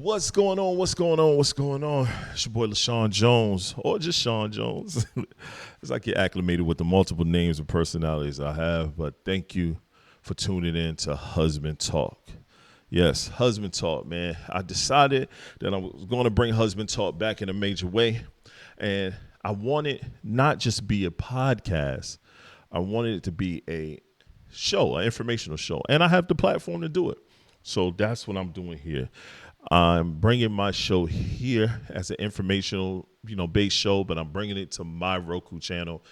What's going on? What's going on? What's going on? It's your boy LaShawn Jones, or just Sean Jones. As I get acclimated with the multiple names and personalities I have, but thank you for tuning in to Husband Talk. Yes, Husband Talk, man. I decided that I was going to bring Husband Talk back in a major way, and I wanted not just be a podcast. I wanted it to be a show, an informational show, and I have the platform to do it. So that's what I'm doing here. I'm bringing my show here as an informational, based show, but I'm bringing it to my Roku channel,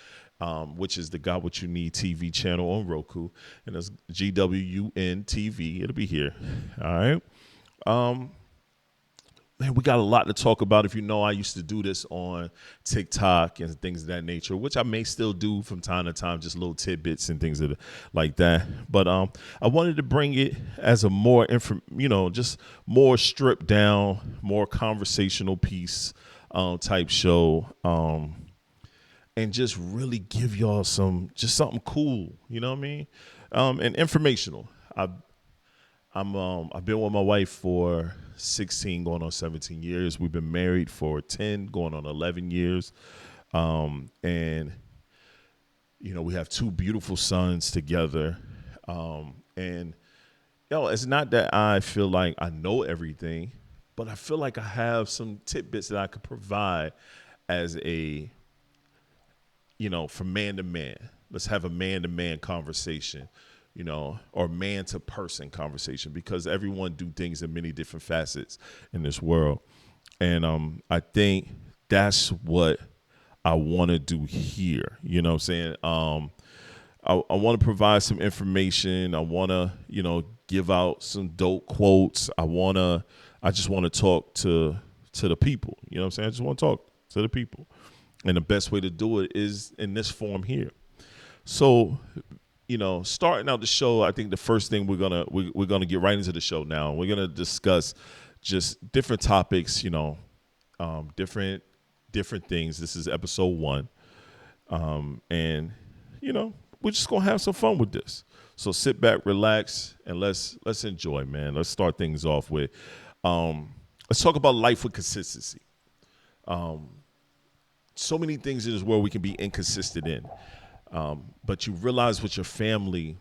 which is the Got What You Need TV channel on Roku, and it's GWUN TV. It'll be here. All right. Man, we got a lot to talk about. If you know, I used to do this on TikTok and things of that nature, which I may still do from time to time, just little tidbits and things like that. But I wanted to bring it as a more, just more stripped down, more conversational piece type show, and just really give y'all something cool. You know what I mean? And informational. I've been with my wife for 16 going on 17 years. We've been married for 10 going on 11 years. And we have two beautiful sons together. And it's not that I feel like I know everything, but I feel like I have some tidbits that I could provide as from man to man. Let's have a man-to-man conversation, or man-to-person conversation, because everyone do things in many different facets in this world. And I think that's what I want to do here. You know what I'm saying? I want to provide some information. I want to, give out some dope quotes. I just want to talk to the people. You know what I'm saying? I just want to talk to the people. And the best way to do it is in this form here. So, starting out the show, I think the first thing we're gonna get right into the show now. We're gonna discuss just different topics, different things. This is episode 1, and we're just gonna have some fun with this. So sit back, relax, and let's enjoy, man. Let's start things off with let's talk about life with consistency. So many things in this world we can be inconsistent in. But you realize with your family,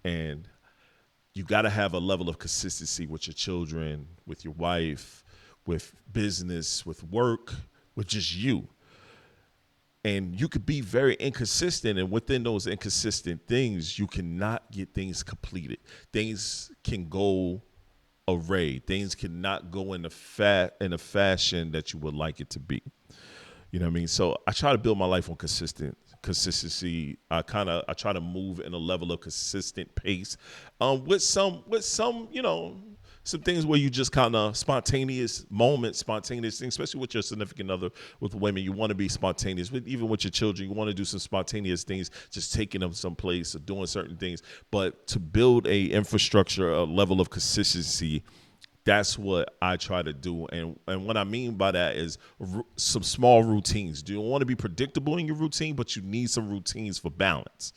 and you got to have a level of consistency with your children, with your wife, with business, with work, with just you. And you could be very inconsistent, and within those inconsistent things, you cannot get things completed. Things can go array. Things cannot go in a fashion that you would like it to be. You know what I mean? So I try to build my life on consistency. I try to move in a level of consistent pace, with some some things where you just kind of spontaneous moments, spontaneous things, especially with your significant other. With women, you want to be spontaneous. Even with your children, you want to do some spontaneous things, just taking them someplace or doing certain things. But to build a infrastructure, a level of consistency, that's what I try to do. And what I mean by that is some small routines. You don't want to be predictable in your routine, but you need some routines for balance.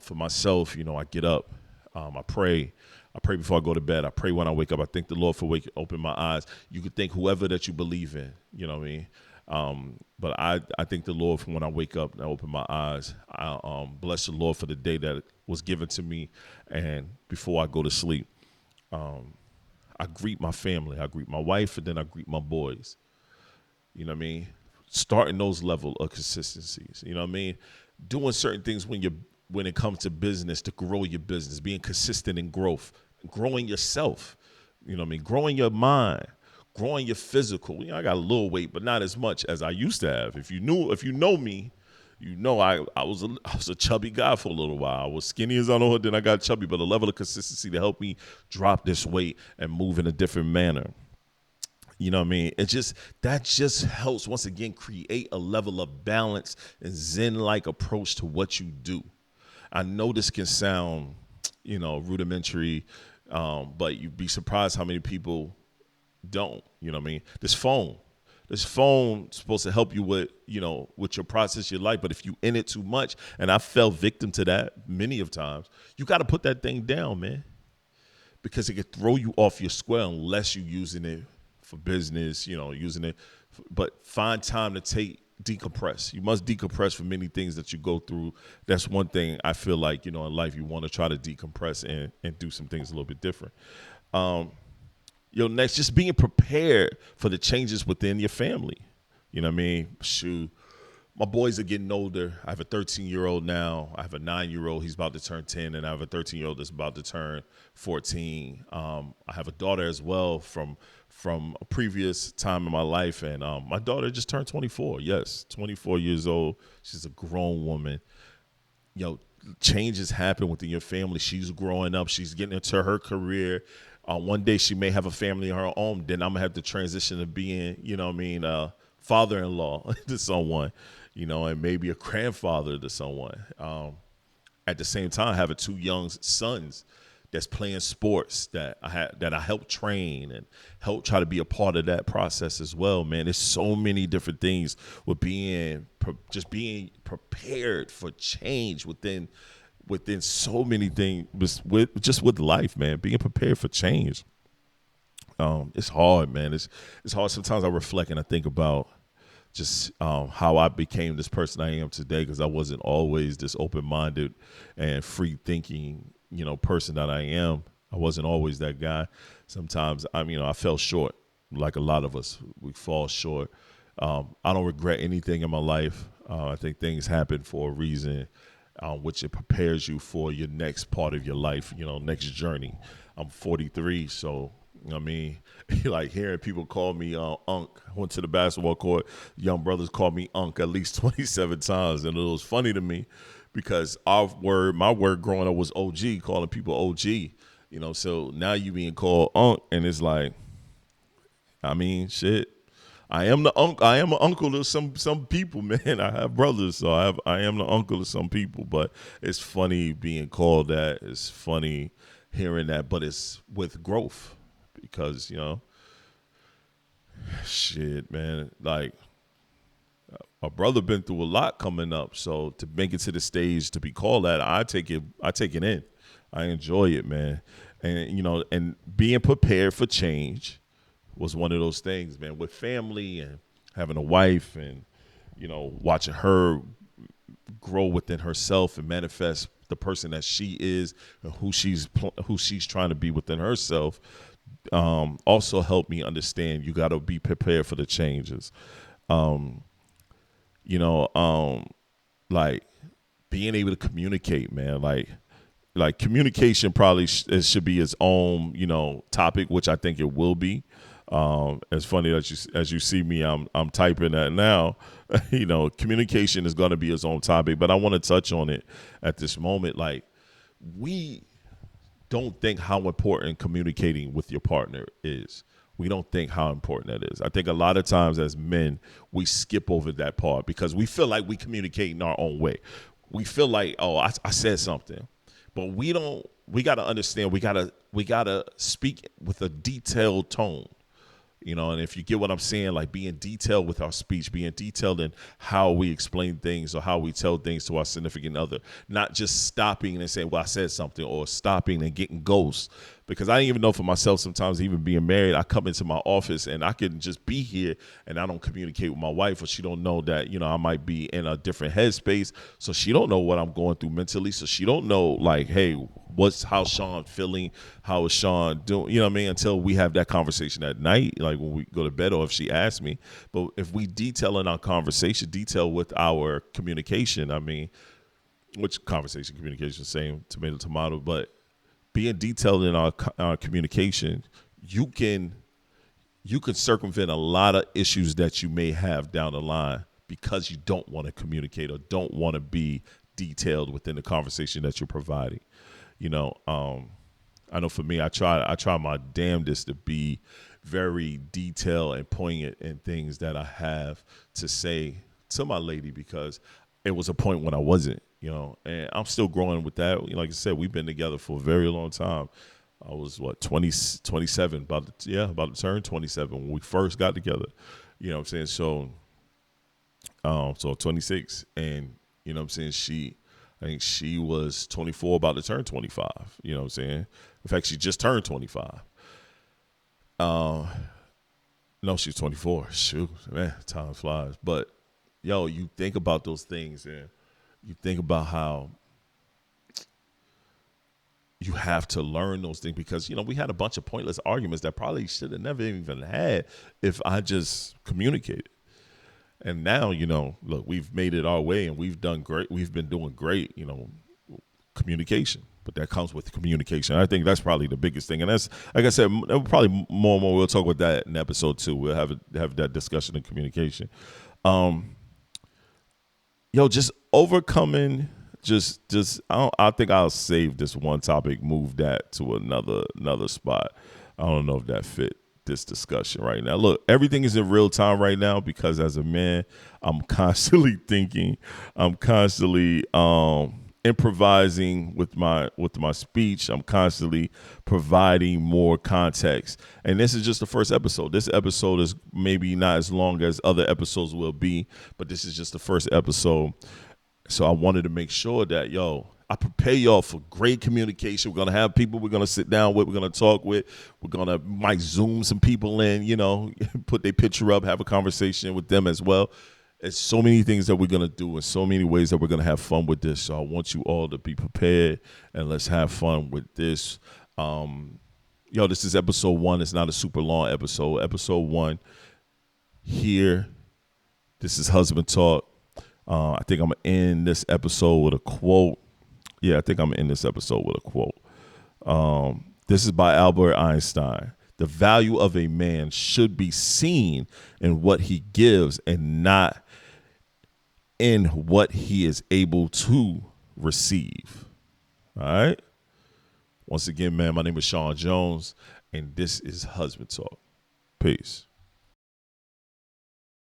For myself, I get up, I pray. I pray before I go to bed. I pray when I wake up. I thank the Lord for open my eyes. You could thank whoever that you believe in, you know what I mean? But I thank the Lord for when I wake up and I open my eyes. I bless the Lord for the day that was given to me. And before I go to sleep, I greet my family. I greet my wife, and then I greet my boys. You know what I mean? Starting those level of consistencies. You know what I mean? Doing certain things when it comes to business, to grow your business, being consistent in growth, growing yourself. You know what I mean? Growing your mind, growing your physical. I got a little weight, but not as much as I used to have. If you know me, I was a chubby guy for a little while. I was skinny as I know, then I got chubby, but a level of consistency to help me drop this weight and move in a different manner. You know what I mean? That just helps, once again, create a level of balance and Zen-like approach to what you do. I know this can sound, rudimentary, but you'd be surprised how many people don't. You know what I mean? This phone is supposed to help you with your process, your life. But if you in it too much, and I fell victim to that many of times, you got to put that thing down, man, because it could throw you off your square unless you're using it, for the right reasons. You know what I mean? So I try to build my life on consistency. I try to move in a level of balance and Zen-like approach to what you do. I know this can sound, rudimentary, but you'd be surprised how many people don't. You know what I mean? This phone is supposed to help you with your process, your life. But if you in it too much, and I fell victim to that many of times, you got to put that thing down, man, because it could throw you off your square unless you're using it, for business, using it. But find time to decompress. You must decompress from many things that you go through. That's one thing I feel like, in life you want to try to decompress and do some things a little bit different. Next, just being prepared for the changes within your family. You know what I mean? Shoot, my boys are getting older. I have a 13-year-old now. I have a 9-year-old. He's about to turn 10, and I have a 13-year-old that's about to turn 14. I have a daughter as well from a previous time in my life, and my daughter just turned 24. Yes, 24 years old. She's a grown woman. Changes happen within your family. She's growing up. She's getting into her career. One day she may have a family of her own. Then I'm gonna have to transition to being, father-in-law to someone, and maybe a grandfather to someone. At the same time, having two young sons that's playing sports that I help train and help try to be a part of that process as well, man. There's so many different things with being prepared for change within so many things with life, man. Being prepared for change. It's hard, man. It's hard. Sometimes I reflect and I think about just how I became this person I am today, because I wasn't always this open-minded and free-thinking, person that I am. I wasn't always that guy. Sometimes I fell short, like a lot of us. We fall short. I don't regret anything in my life. I think things happen for a reason, which it prepares you for your next part of your life, next journey. I'm 43, so like hearing people call me Unc. I went to the basketball court. Young brothers called me Unc at least 27 times, and it was funny to me because my word growing up was OG, calling people OG. So now you being called Unc, and it's like, shit. I am the uncle. I am an uncle to some people, man. I have brothers, so I am the uncle to some people. But it's funny being called that. It's funny hearing that, but it's with growth, because shit, man. Like, my brother been through a lot coming up, so to make it to the stage to be called that, I take it in. I enjoy it, man, and being prepared for change was one of those things, man, with family and having a wife and, watching her grow within herself and manifest the person that she is and who she's trying to be within herself. Also helped me understand you got to be prepared for the changes. Like being able to communicate, man, like communication probably it should be its own, topic, which I think it will be. It's funny that as you see me, I'm typing that now. Communication is going to be its own topic, but I want to touch on it at this moment. Like, we don't think how important communicating with your partner is. We don't think how important that is. I think a lot of times as men, we skip over that part because we feel like we communicate in our own way. We feel like, oh, I said something, but we don't. We got to understand. We gotta speak with a detailed tone. And if you get what I'm saying, like being detailed with our speech, being detailed in how we explain things or how we tell things to our significant other, not just stopping and saying, well, I said something, or stopping and getting ghosts. Because I didn't even know for myself, sometimes even being married, I come into my office and I can just be here and I don't communicate with my wife, or she don't know that, I might be in a different headspace. So she don't know what I'm going through mentally. So she don't know, like, hey, how's Sean feeling? How is Sean doing? You know what I mean? Until we have that conversation at night, like when we go to bed, or if she asks me. But if we detail in our conversation, detail with our communication, which conversation, communication, same, tomato, but being detailed in our communication, you can circumvent a lot of issues that you may have down the line because you don't want to communicate or don't want to be detailed within the conversation that you're providing. I know for me, I try my damnedest to be very detailed and poignant in things that I have to say to my lady, because it was a point when I wasn't, and I'm still growing with that. Like I said, we've been together for a very long time. I was 27, about to turn 27 when we first got together. You know what I'm saying? So 26, and you know what I'm saying, I think she was 24, about to turn 25. You know what I'm saying? In fact, she just turned 25. No, she's 24. Shoot, man, time flies. But yo, you think about those things, and you think about how you have to learn those things because we had a bunch of pointless arguments that probably should have never even had if I just communicated. And now, look, we've made it our way and we've done great. We've been doing great, communication. But that comes with communication. I think that's probably the biggest thing. And that's, like I said, probably more and more. We'll talk about that in episode 2. We'll have that discussion in communication. Just overcoming, I think I'll save this one topic, move that to another spot. I don't know if that fit this discussion right now. Look, everything is in real time right now because as a man, I'm constantly thinking, I'm constantly improvising with my speech. I'm constantly providing more context. And this is just the first episode. This episode is maybe not as long as other episodes will be, but this is just the first episode. So I wanted to make sure that, I prepare y'all for great communication. We're going to have people we're going to sit down with. We're going to talk with. We're going to might Zoom some people in, put their picture up, have a conversation with them as well. There's so many things that we're going to do and so many ways that we're going to have fun with this. So I want you all to be prepared and let's have fun with this. This is episode 1. It's not a super long episode. Episode 1 here. This is Husband Talk. I think I'm going to end this episode with a quote. Yeah, I think I'm going to end this episode with a quote. This is by Albert Einstein. The value of a man should be seen in what he gives and not in what he is able to receive. All right? Once again, man, my name is Sean Jones, and this is Husband Talk. Peace.